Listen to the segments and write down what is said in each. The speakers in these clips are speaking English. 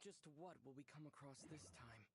Just what will we come across this time?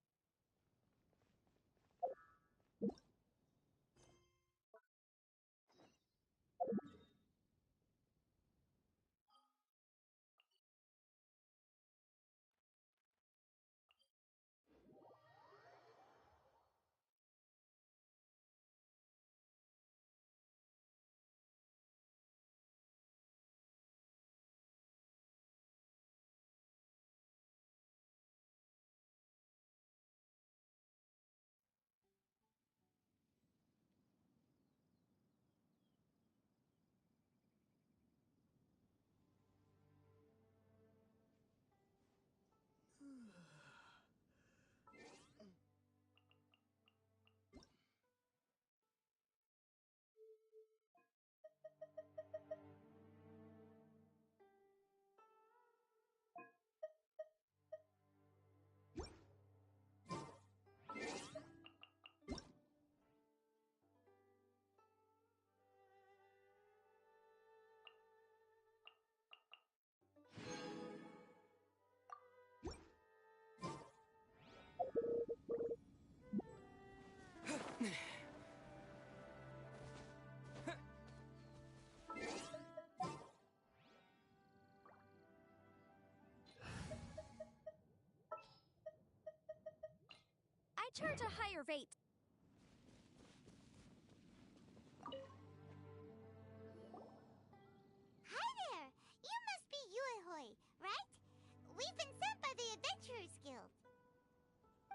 I charge a higher rate. Hi there! You must be Yuehoi, right? We've been sent by the Adventurers Guild.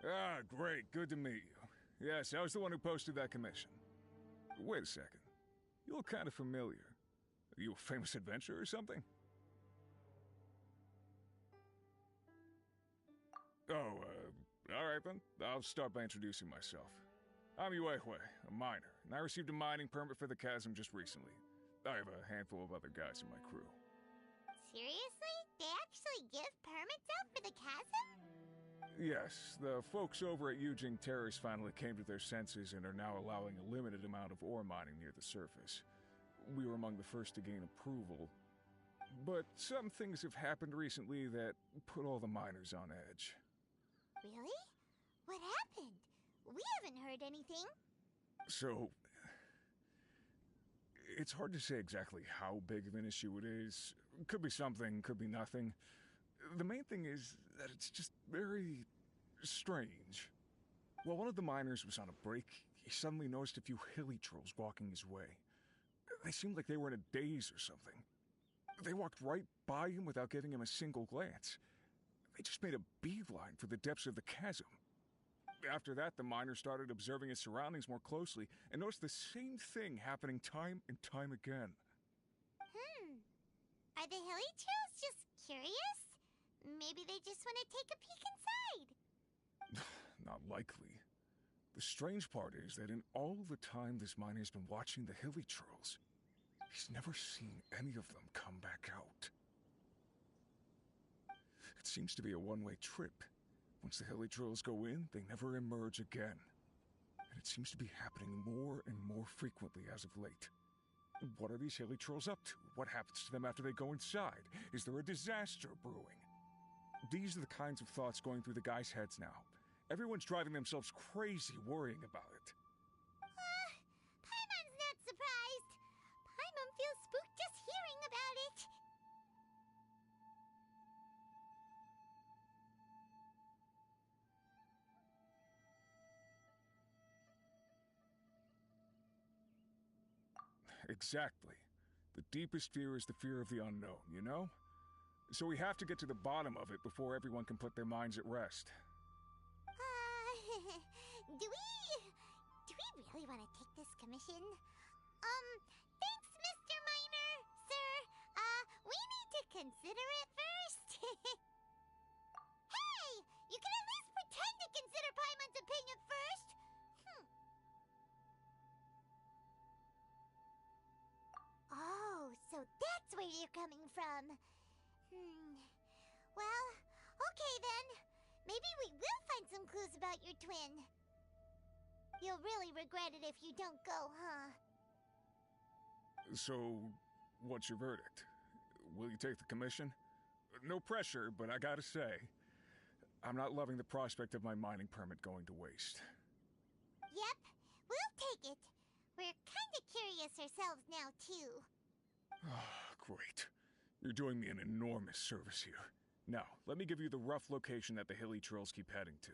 Ah, great. Good to meet you. Yes, I was the one who posted that commission. Wait a second. You look kind of familiar. Are you a famous adventurer or something? Oh, alright then. I'll start by introducing myself. I'm Yuehoi, a miner, and I received a mining permit for the chasm just recently. I have a handful of other guys in my crew. Seriously? They actually give permits out for the chasm? Yes, the folks over at Yujing Terrace finally came to their senses and are now allowing a limited amount of ore mining near the surface. We were among the first to gain approval, but some things have happened recently that put all the miners on edge. Really? What happened? We haven't heard anything. So, it's hard to say exactly how big of an issue it is. Could be something, could be nothing. The main thing is that it's just very strange. While one of the miners was on a break, he suddenly noticed a few hilly trolls walking his way. They seemed like they were in a daze or something. They walked right by him without giving him a single glance. They just made a beeline for the depths of the chasm. After that, the miner started observing his surroundings more closely and noticed the same thing happening time and time again. Are the hilly trolls just curious? Maybe they just want to take a peek inside. Not likely. The strange part is that in all the time this miner's been watching the hilly trolls, he's never seen any of them come back out. It seems to be a one-way trip. Once the hilly trolls go in, they never emerge again. And it seems to be happening more and more frequently as of late. What are these hilly trolls up to? What happens to them after they go inside? Is there a disaster brewing? These are the kinds of thoughts going through the guys' heads now. Everyone's driving themselves crazy worrying about it. Paimon's not surprised. Paimon feels spooked just hearing about it. Exactly. The deepest fear is the fear of the unknown, you know? So we have to get to the bottom of it before everyone can put their minds at rest. Do we really want to take this commission? Thanks, Mr. Miner, sir. We need to consider it first. Hey! You can at least pretend to consider Paimon's opinion first. Oh, so that's where you're coming from. Well, okay then. Maybe we will find some clues about your twin. You'll really regret it if you don't go, huh? So, what's your verdict? Will you take the commission? No pressure, but I gotta say, I'm not loving the prospect of my mining permit going to waste. Yep, we'll take it. We're kinda curious ourselves now, too. Great. You're doing me an enormous service here. Now, let me give you the rough location that the hilly trails keep heading to.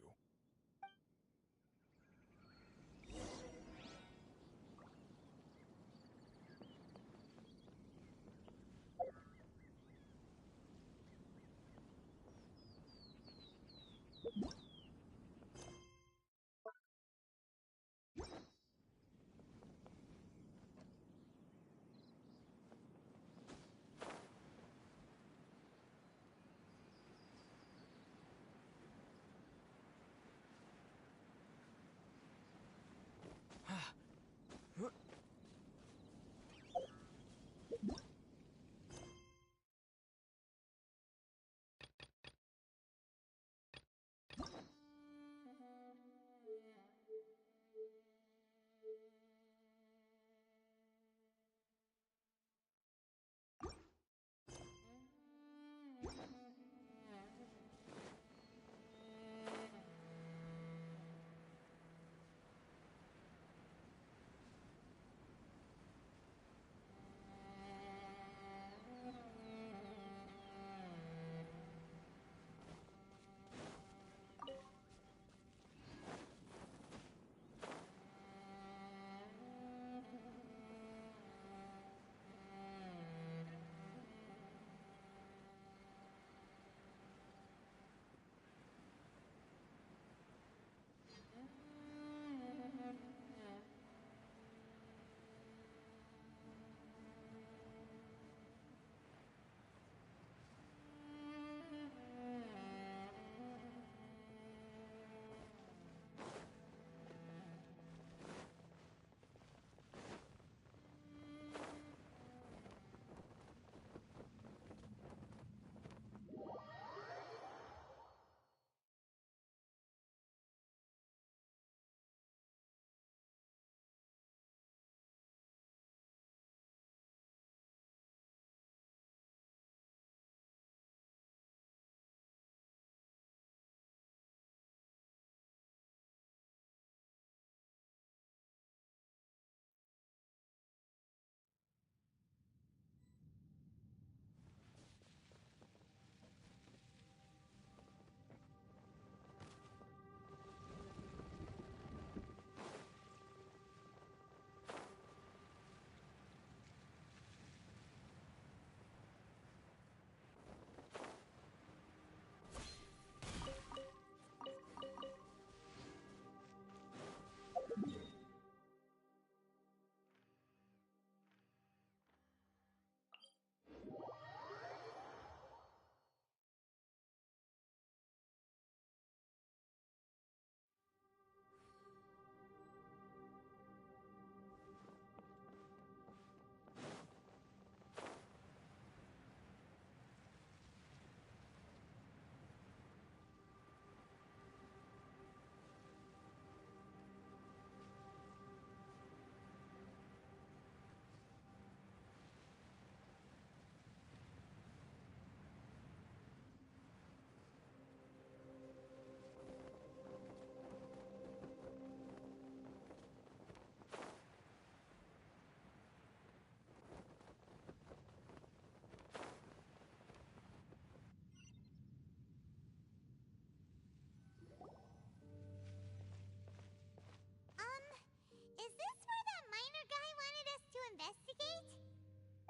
Is this where that miner guy wanted us to investigate?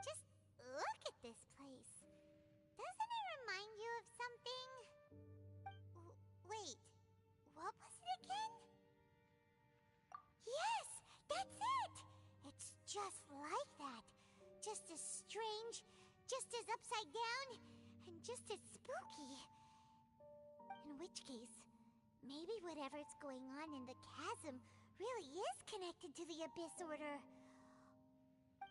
Just look at this place. Doesn't it remind you of something? Wait, what was it again? Yes, that's it! It's just like that. Just as strange, just as upside down, and just as spooky. In which case, maybe whatever's going on in the chasm really is connected to the Abyss Order.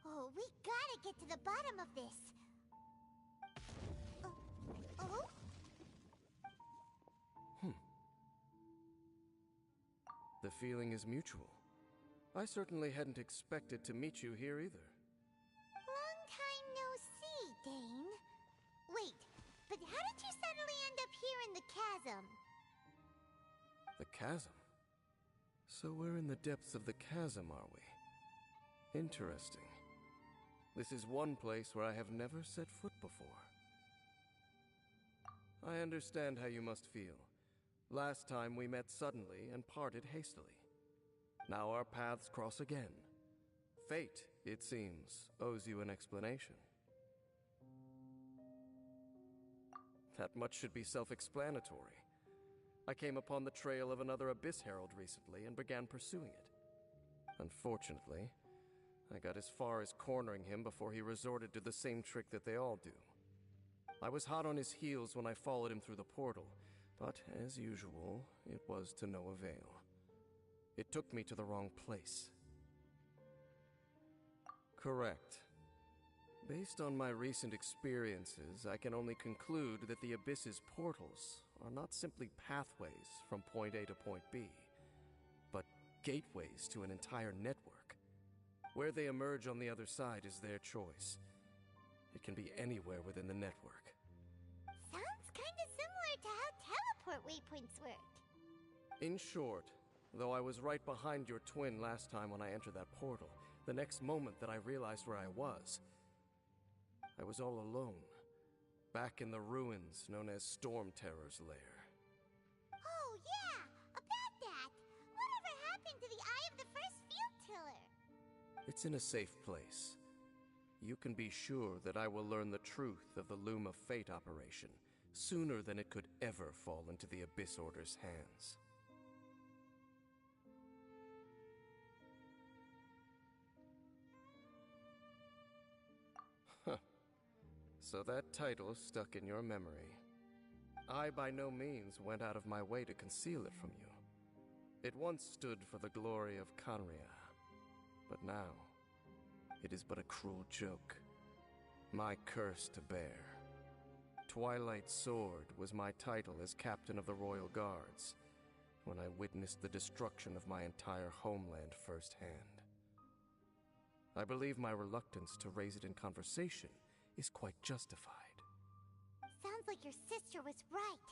Oh, we gotta get to the bottom of this. Oh? The feeling is mutual. I certainly hadn't expected to meet you here either. Long time no see, Dane. Wait, but how did you suddenly end up here in the chasm? The chasm? So we're in the depths of the chasm, are we? Interesting. This is one place where I have never set foot before. I understand how you must feel. Last time we met suddenly and parted hastily. Now our paths cross again. Fate, it seems, owes you an explanation. That much should be self-explanatory. I came upon the trail of another Abyss Herald recently and began pursuing it. Unfortunately, I got as far as cornering him before he resorted to the same trick that they all do. I was hot on his heels when I followed him through the portal, but as usual, it was to no avail. It took me to the wrong place. Correct. Based on my recent experiences, I can only conclude that the Abyss's portals are not simply pathways from point A to point B, but gateways to an entire network. Where they emerge on the other side is their choice. It can be anywhere within the network. Sounds kinda similar to how teleport waypoints work. In short, though I was right behind your twin last time when I entered that portal, the next moment that I realized where I was all alone, back in the ruins known as Storm Terror's lair. Oh yeah, about that! Whatever happened to the Eye of the First Field Tiller? It's in a safe place. You can be sure that I will learn the truth of the Loom of Fate operation sooner than it could ever fall into the Abyss Order's hands. So that title stuck in your memory. I by no means went out of my way to conceal it from you. It once stood for the glory of Kanria, but now it is but a cruel joke. My curse to bear. Twilight Sword was my title as captain of the Royal Guards when I witnessed the destruction of my entire homeland firsthand. I believe my reluctance to raise it in conversation is quite justified. Sounds like your sister was right.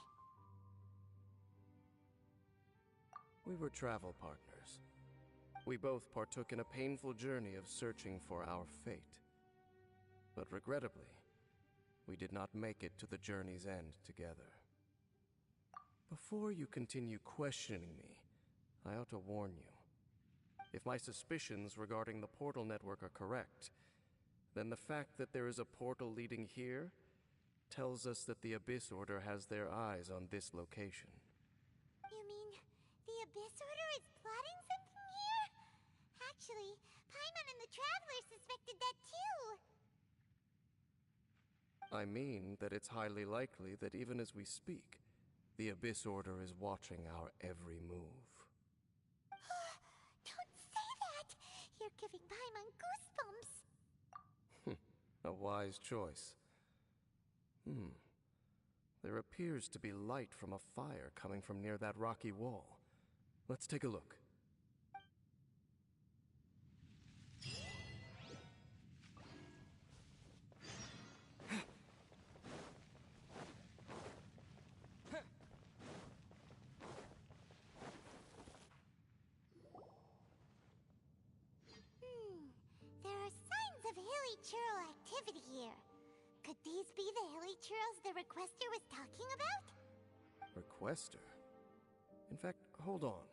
We were travel partners. We both partook in a painful journey of searching for our fate. But regrettably, we did not make it to the journey's end together. Before you continue questioning me, I ought to warn you. If my suspicions regarding the portal network are correct, then the fact that there is a portal leading here tells us that the Abyss Order has their eyes on this location. You mean the Abyss Order is plotting something here? Actually, Paimon and the Traveler suspected that too. I mean that it's highly likely that even as we speak, the Abyss Order is watching our every move. Don't say that! You're giving Paimon goosebumps. A wise choice. There appears to be light from a fire coming from near that rocky wall. Let's take a look. There are signs of hilly churl activity here. Could these be the hilly churls the requester was talking about? Requester? In fact, hold on.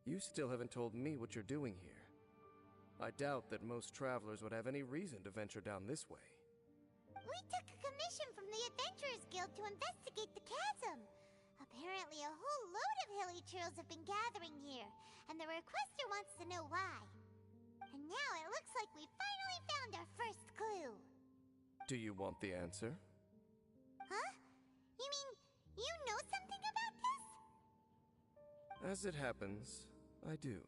You still haven't told me what you're doing here. I doubt that most travelers would have any reason to venture down this way. We took a commission from the Adventurers Guild to investigate the chasm. Apparently a whole load of hilly churls have been gathering here, and the requester wants to know why. And now it looks like we finally found our first clue. Do you want the answer? Huh? You mean, you know something about this? As it happens, I do.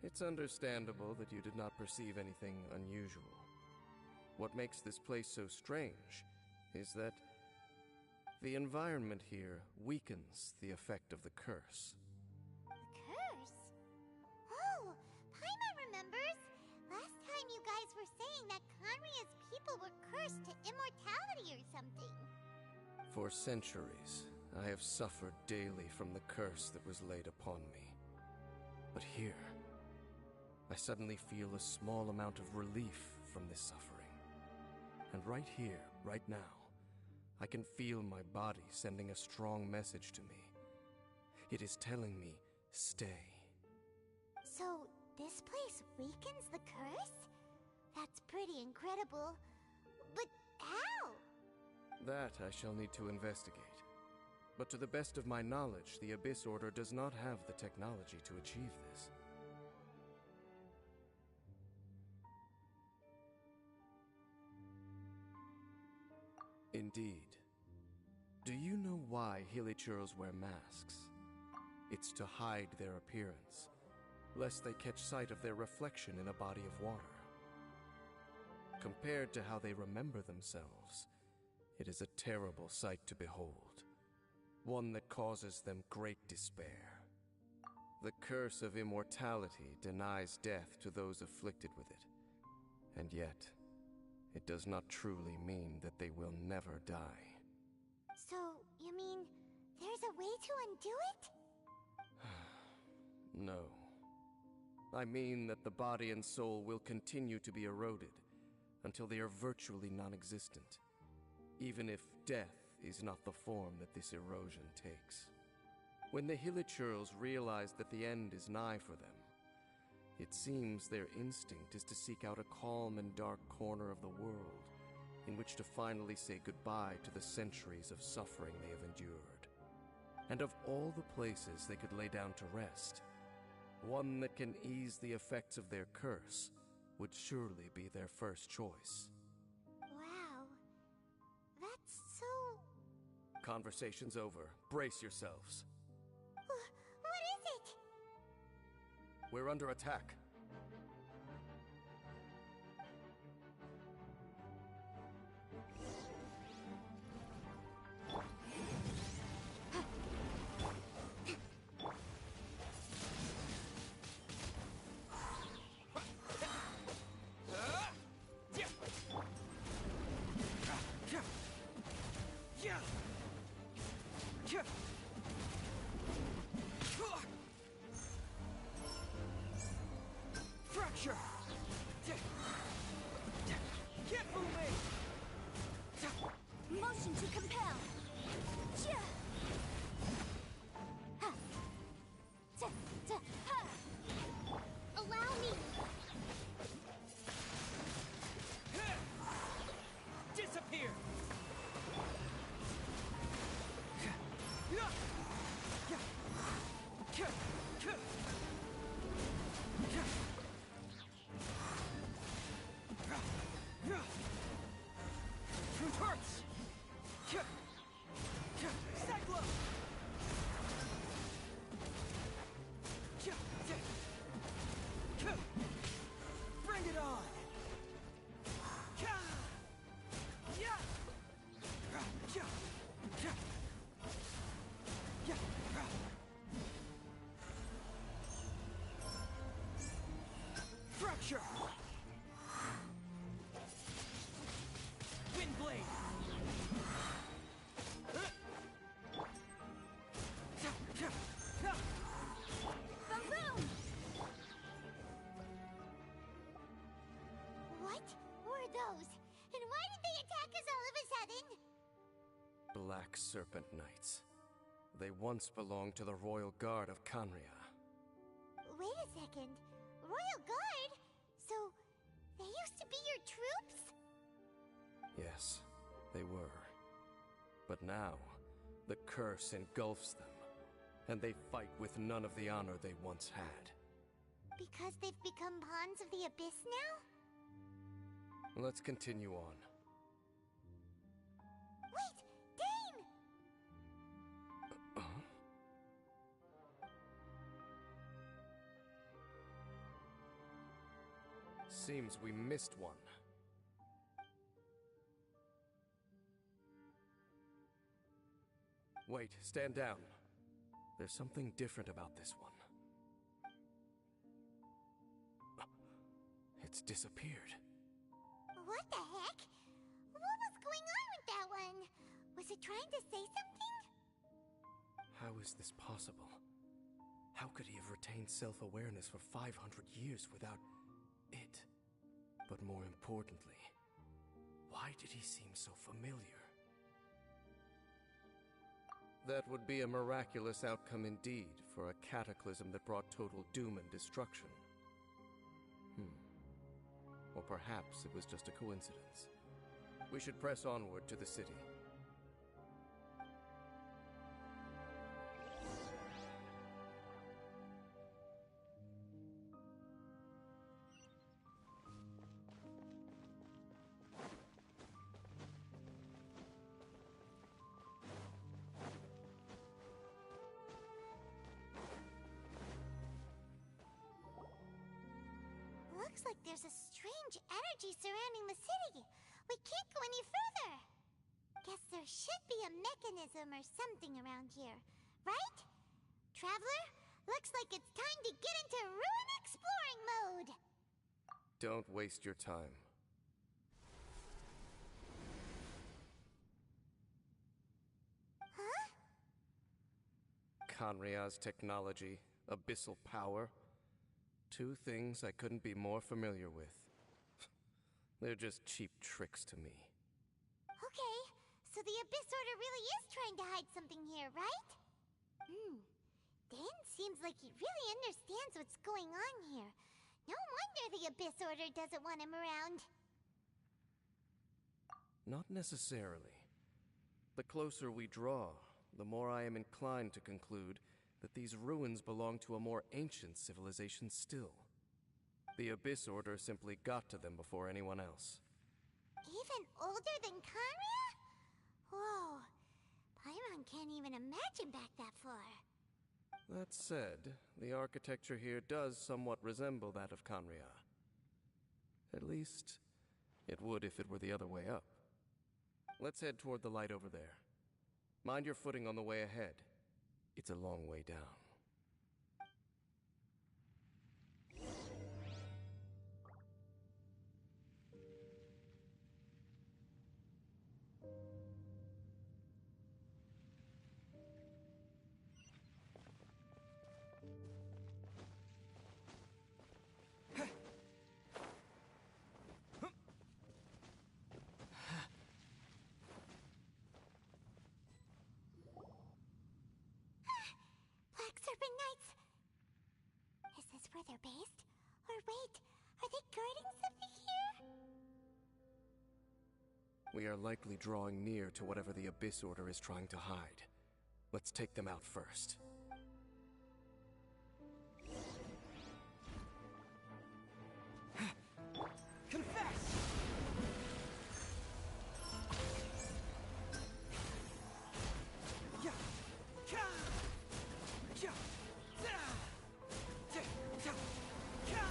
It's understandable that you did not perceive anything unusual. What makes this place so strange is that The environment here weakens the effect of the curse. Curse? Oh, Paimon remembers! Last time you guys were saying that Conria's people were cursed to immortality or something. For centuries, I have suffered daily from the curse that was laid upon me. But here, I suddenly feel a small amount of relief from this suffering. And right here, right now, I can feel my body sending a strong message to me. It is telling me, stay. So, this place weakens the curse? That's pretty incredible. But how? That I shall need to investigate. But to the best of my knowledge, the Abyss Order does not have the technology to achieve this. Indeed. Do you know why Hilichurls wear masks? It's to hide their appearance, lest they catch sight of their reflection in a body of water. Compared to how they remember themselves, it is a terrible sight to behold, one that causes them great despair. The curse of immortality denies death to those afflicted with it, and yet, it does not truly mean that they will never die. So, you mean, there's a way to undo it? No. I mean that the body and soul will continue to be eroded until they are virtually non-existent, even if death is not the form that this erosion takes. When the Hilichurls realize that the end is nigh for them, it seems their instinct is to seek out a calm and dark corner of the world in which to finally say goodbye to the centuries of suffering they have endured. And of all the places they could lay down to rest, one that can ease the effects of their curse would surely be their first choice. Wow. That's so... Conversation's over. Brace yourselves. What is it? We're under attack. Fracture! Keep moving! Motion to compel. Yeah. Ha. Ta, ta, ha. Allow me! Disappear! Truth hurts! Cyclo! Bring it on! Fracture! Windblade! Boom! What were those? And why did they attack us all of a sudden? Black Serpent Knights. They once belonged to the Royal Guard of Conria. Wait a second. Royal Guard? So, they used to be your troops? Yes, they were. But now, the curse engulfs them, and they fight with none of the honor they once had. Because they've become pawns of the Abyss now? Let's continue on. Wait! Dane! Seems we missed one. Wait, stand down. There's something different about this one. It's disappeared. What the heck? What was going on with that one? Was it trying to say something? How is this possible? How could he have retained self-awareness for 500 years without it? But more importantly, why did he seem so familiar? That would be a miraculous outcome indeed for a cataclysm that brought total doom and destruction. Or perhaps it was just a coincidence. We should press onward to the city. Looks like there's a strange energy surrounding the city. We can't go any further. Guess there should be a mechanism or something around here, right? Traveler, looks like it's time to get into ruin exploring mode. Don't waste your time. Huh? Kanria's technology, abyssal power. Two things I couldn't be more familiar with. They're just cheap tricks to me. Okay, so the Abyss Order really is trying to hide something here, right? Dan seems like he really understands what's going on here. No wonder the Abyss Order doesn't want him around. Not necessarily. The closer we draw, the more I am inclined to conclude that these ruins belong to a more ancient civilization still. The Abyss Order simply got to them before anyone else. Even older than Kanria? Whoa. Paimon can't even imagine back that far. That said, the architecture here does somewhat resemble that of Kanria. At least, it would if it were the other way up. Let's head toward the light over there. Mind your footing on the way ahead. It's a long way down. Black Serpent Knights! Is this where they're based? Or wait, are they guarding something here? We are likely drawing near to whatever the Abyss Order is trying to hide. Let's take them out first. Confess! Yeah. Ka! Yeah. Da! Da! Da! Ka!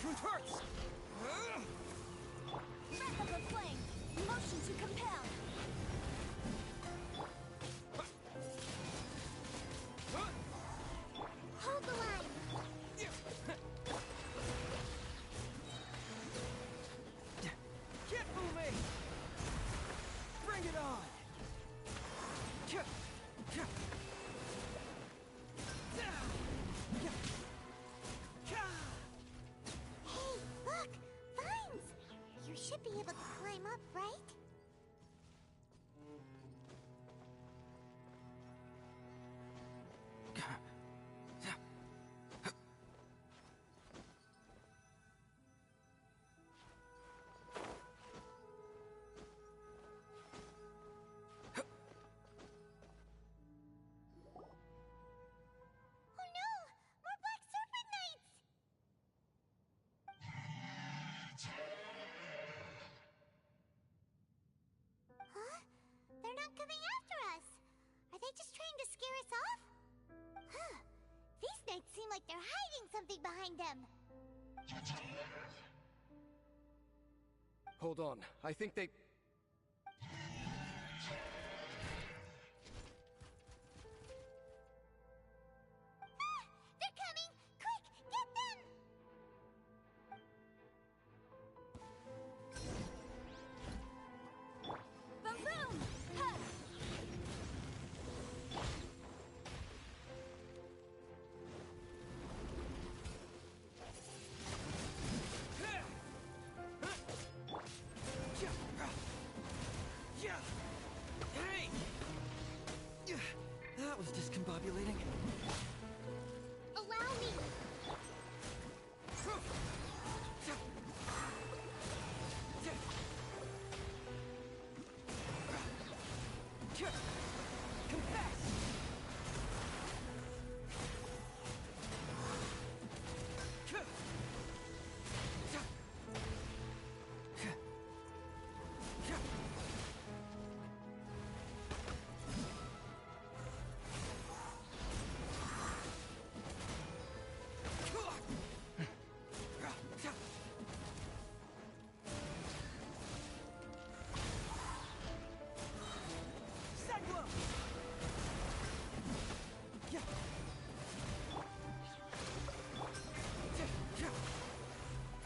Truth hurts! Breath of the flame. Motion to compel. Hold the line! Can't fool me! Bring it on! Ka! Ka! Da! Ka! Ka! Hey, look! Vines! You should be able to climb up, right? Oh no! More Black Serpent Knights! Huh? They're not coming after us! Are they just trying to scare us off? Huh. These knights seem like they're hiding something behind them. Hold on, I think they... They're coming! Quick, get them! Boom boom! Huh. Hey! That was discombobulating. Allow me! Confess!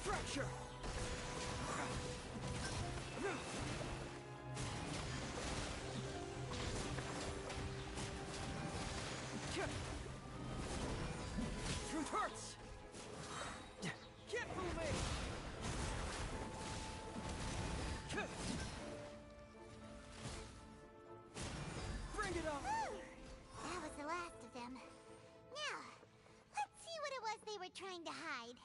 Fracture! Truth hurts! Can't fool me! Bring it on! That was the last of them. Now, let's see what it was they were trying to hide.